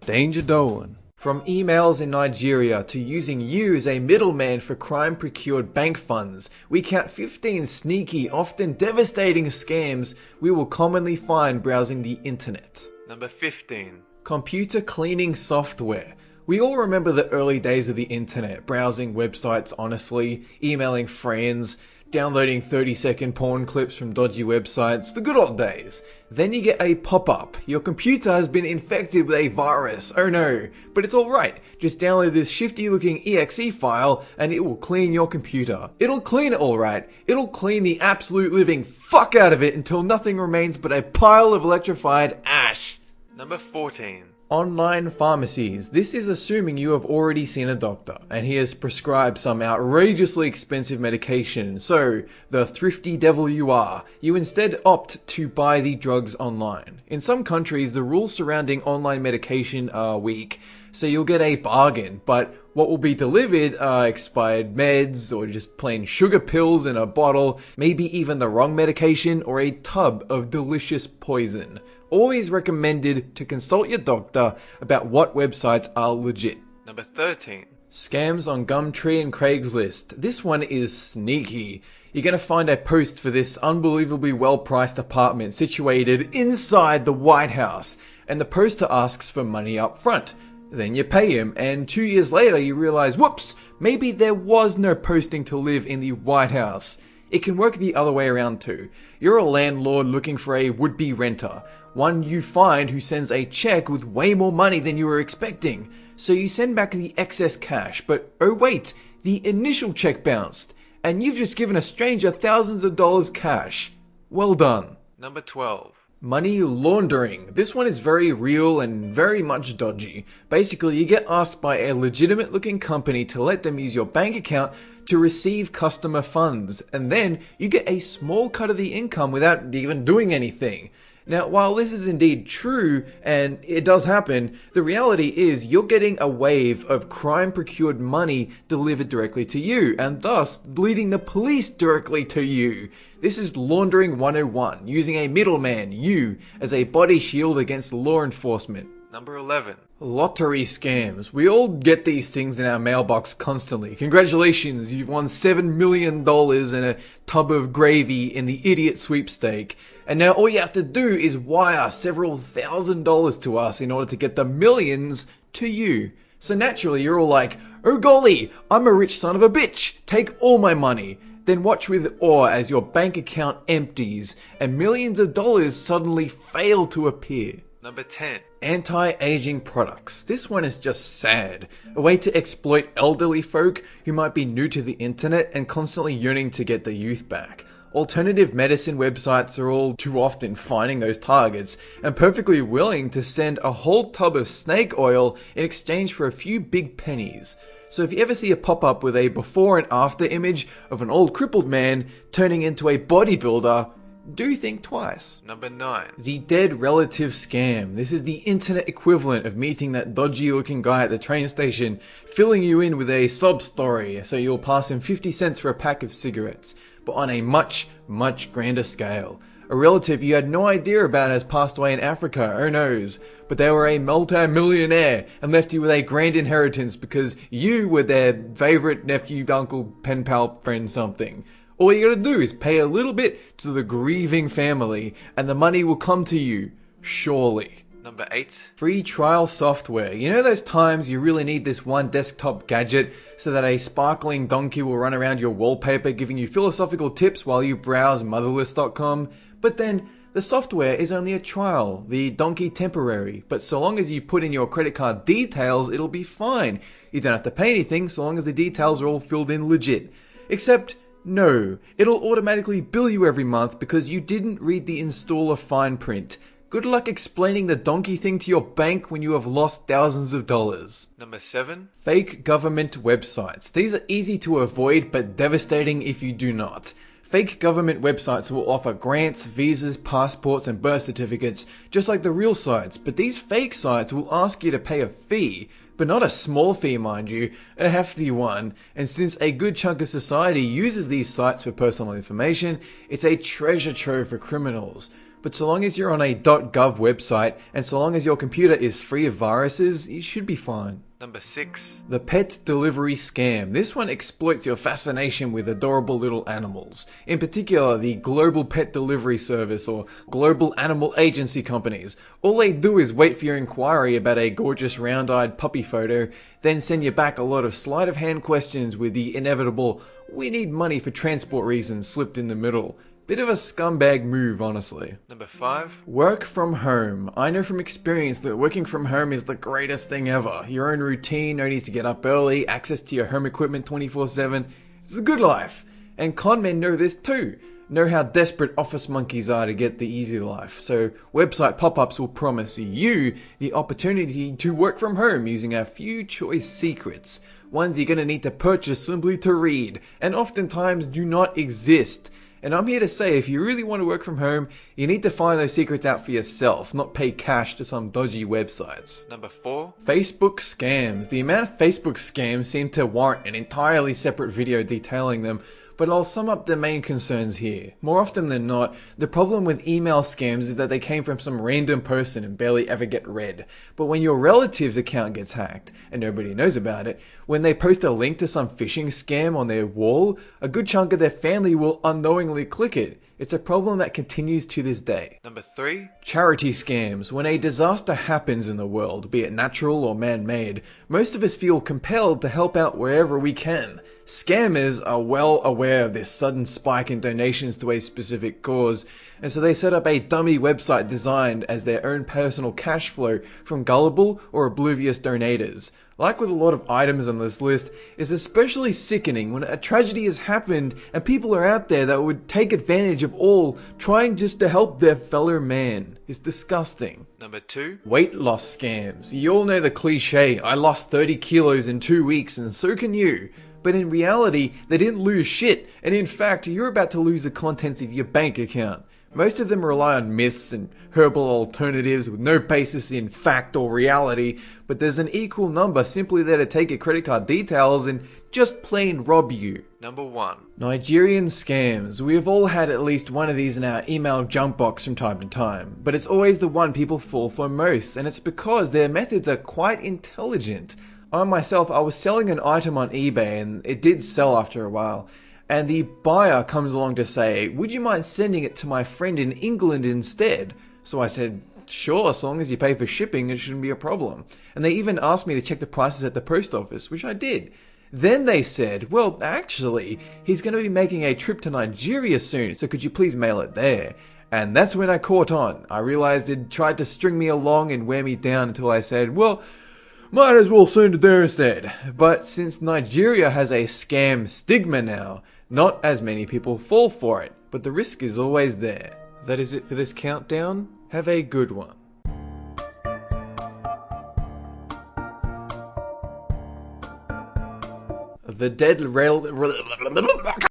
Danger Dolan. From emails in Nigeria to using you as a middleman for crime-procured bank funds, we count 15 sneaky, often devastating scams we will commonly find browsing the internet. Number 15. Computer cleaning software. We all remember the early days of the internet, browsing websites honestly, emailing friends, downloading 30-second porn clips from dodgy websites, the good old days. Then you get a pop-up. Your computer has been infected with a virus. Oh no. But it's alright. Just download this shifty-looking exe file and it will clean your computer. It'll clean it alright. It'll clean the absolute living fuck out of it until nothing remains but a pile of electrified ash. Number 14. Online pharmacies. This is assuming you have already seen a doctor and he has prescribed some outrageously expensive medication. So, the thrifty devil you are, you instead opt to buy the drugs online. In some countries, the rules surrounding online medication are weak, so you'll get a bargain, but what will be delivered are expired meds or just plain sugar pills in a bottle, maybe even the wrong medication or a tub of delicious poison. Always recommended to consult your doctor about what websites are legit. Number 13. Scams on Gumtree and Craigslist. This one is sneaky. You're going to find a post for this unbelievably well-priced apartment situated inside the White House, and the poster asks for money up front. Then you pay him, and 2 years later you realize, whoops, maybe there was no posting to live in the White House. It can work the other way around too. You're a landlord looking for a would-be renter, one you find who sends a check with way more money than you were expecting. So you send back the excess cash, but oh wait, the initial check bounced, and you've just given a stranger thousands of dollars cash. Well done. Number 12. Money laundering. This one is very real and very much dodgy. Basically, you get asked by a legitimate looking company to let them use your bank account to receive customer funds, and then you get a small cut of the income without even doing anything. Now, while this is indeed true, and it does happen, the reality is you're getting a wave of crime-procured money delivered directly to you, and thus leading the police directly to you. This is laundering 101, using a middleman, you, as a body shield against law enforcement. Number 11. Lottery scams. We all get these things in our mailbox constantly. Congratulations, you've won $7 million and a tub of gravy in the idiot sweepstake. And now all you have to do is wire several $1,000s to us in order to get the millions to you. So naturally you're all like, oh golly, I'm a rich son of a bitch. Take all my money. Then watch with awe as your bank account empties and millions of dollars suddenly fail to appear. Number 10. Anti-aging products. This one is just sad. A way to exploit elderly folk who might be new to the internet and constantly yearning to get their youth back. Alternative medicine websites are all too often finding those targets and perfectly willing to send a whole tub of snake oil in exchange for a few big pennies. So if you ever see a pop-up with a before and after image of an old crippled man turning into a bodybuilder, do think twice. Number 9. The dead relative scam. This is the internet equivalent of meeting that dodgy looking guy at the train station, filling you in with a sob story so you'll pass him 50 cents for a pack of cigarettes, but on a much, much grander scale. A relative you had no idea about has passed away in Africa, who knows, but they were a multi-millionaire and left you with a grand inheritance because you were their favorite nephew, uncle, pen pal, friend something. All you gotta do is pay a little bit to the grieving family and the money will come to you, surely. Number 8. Free trial software. You know those times you really need this one desktop gadget so that a sparkling donkey will run around your wallpaper giving you philosophical tips while you browse motherless.com? But then, the software is only a trial, the donkey temporary, but so long as you put in your credit card details, it'll be fine. You don't have to pay anything so long as the details are all filled in legit. Except, no, it'll automatically bill you every month because you didn't read the installer fine print. Good luck explaining the donkey thing to your bank when you have lost thousands of dollars. Number 7. Fake government websites. These are easy to avoid but devastating if you do not. Fake government websites will offer grants, visas, passports, and birth certificates, just like the real sites, but these fake sites will ask you to pay a fee, but not a small fee, mind you, a hefty one, and since a good chunk of society uses these sites for personal information, it's a treasure trove for criminals. but so long as you're on a .gov website and so long as your computer is free of viruses, you should be fine. Number 6. The pet delivery scam. This one exploits your fascination with adorable little animals. In particular, the Global Pet Delivery Service or Global Animal Agency companies. All they do is wait for your inquiry about a gorgeous round-eyed puppy photo, then send you back a lot of sleight-of-hand questions with the inevitable, "we need money for transport reasons" slipped in the middle. Bit of a scumbag move, honestly. Number 5. Work from home. I know from experience that working from home is the greatest thing ever. Your own routine, no need to get up early, access to your home equipment 24/7. It's a good life. And con men know this too. Know how desperate office monkeys are to get the easy life. So website pop-ups will promise you the opportunity to work from home using a few choice secrets. Ones you're going to need to purchase simply to read, and oftentimes do not exist. And I'm here to say, if you really want to work from home, you need to find those secrets out for yourself, not pay cash to some dodgy websites. Number 4. Facebook scams. The amount of Facebook scams seem to warrant an entirely separate video detailing them, but I'll sum up the main concerns here. More often than not, the problem with email scams is that they came from some random person and barely ever get read. But when your relative's account gets hacked, and nobody knows about it, when they post a link to some phishing scam on their wall, a good chunk of their family will unknowingly click it. It's a problem that continues to this day. Number 3. Charity scams. When a disaster happens in the world, be it natural or man-made, most of us feel compelled to help out wherever we can. Scammers are well aware of this sudden spike in donations to a specific cause, and so they set up a dummy website designed as their own personal cash flow from gullible or oblivious donators. Like with a lot of items on this list, it's especially sickening when a tragedy has happened and people are out there that would take advantage of all, trying just to help their fellow man. It's disgusting. Number 2. Weight loss scams. You all know the cliche, I lost 30 kilos in 2 weeks and so can you. But in reality, they didn't lose shit, and in fact, you're about to lose the contents of your bank account. Most of them rely on myths and herbal alternatives with no basis in fact or reality, but there's an equal number simply there to take your credit card details and just plain rob you. Number 1. Nigerian scams. We have all had at least one of these in our email junk box from time to time, but it's always the one people fall for most, and it's because their methods are quite intelligent. I myself, I was selling an item on eBay and it did sell after a while. And the buyer comes along to say, would you mind sending it to my friend in England instead? So I said, sure, as long as you pay for shipping, it shouldn't be a problem. And they even asked me to check the prices at the post office, which I did. Then they said, well, actually, he's going to be making a trip to Nigeria soon, so could you please mail it there? And that's when I caught on. I realized they'd tried to string me along and wear me down until I said, well, might as well send it there instead. But since Nigeria has a scam stigma now, not as many people fall for it, but the risk is always there. That is it for this countdown. Have a good one. The dead rail...